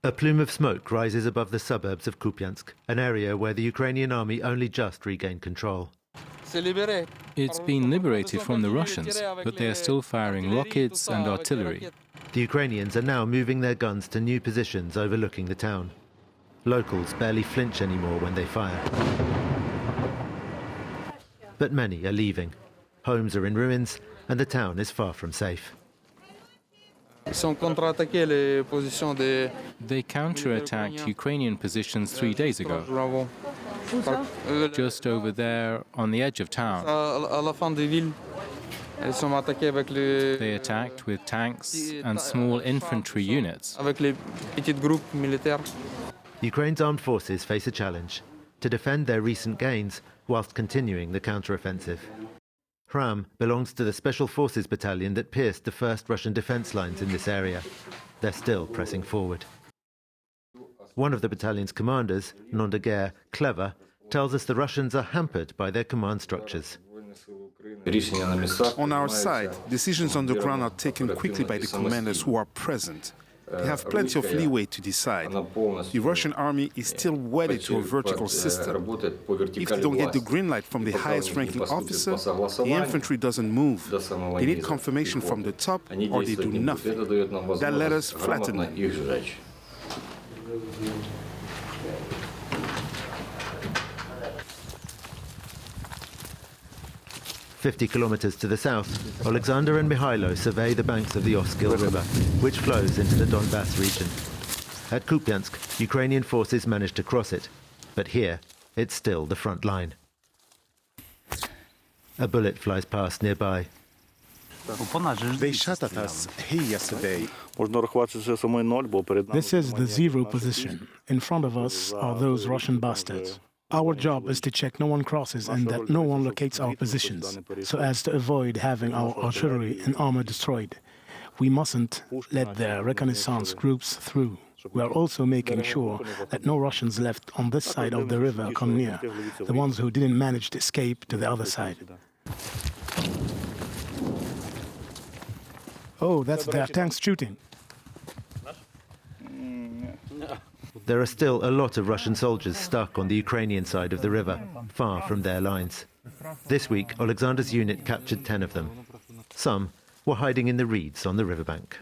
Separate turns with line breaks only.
A plume of smoke rises above the suburbs of Kupyansk, an area where the Ukrainian army only just regained control.
It's been liberated from the Russians, but they are still firing rockets and artillery.
The Ukrainians are now moving their guns to new positions overlooking the town. Locals barely flinch anymore when they fire. But many are leaving. Homes are in ruins, and the town is far from safe.
They counterattacked Ukrainian positions 3 days ago, just over there on the edge of town. They attacked with tanks and small infantry units.
Ukraine's armed forces face a challenge: to defend their recent gains whilst continuing the counteroffensive. Hram belongs to the Special Forces battalion that pierced the first Russian defense lines in this area. They're still pressing forward. One of the battalion's commanders, Nondager Clever, tells us the Russians are hampered by their command structures.
On our side, decisions on the ground are taken quickly by the commanders who are present. They have plenty of leeway to decide. The Russian army is still wedded to a vertical system. If they don't get the green light from the highest-ranking officer, the infantry doesn't move. They need confirmation from the top, or they do nothing. That let us flatten them.
50 kilometers to the south, Alexander and Mihailo survey the banks of the Oskil River, which flows into the Donbass region. At Kupyansk, Ukrainian forces managed to cross it, but here, it's still the front line. A bullet flies past nearby.
They shot at us here yesterday.
This is the zero position. In front of us are those Russian bastards. Our job is to check no one crosses and that no one locates our positions, so as to avoid having our artillery and armor destroyed. We mustn't let their reconnaissance groups through. We are also making sure that no Russians left on this side of the river come near, the ones who didn't manage to escape to the other side. Oh, that's their tanks shooting.
There are still a lot of Russian soldiers stuck on the Ukrainian side of the river, far from their lines. This week, Alexander's unit captured 10 of them. Some were hiding in the reeds on the riverbank.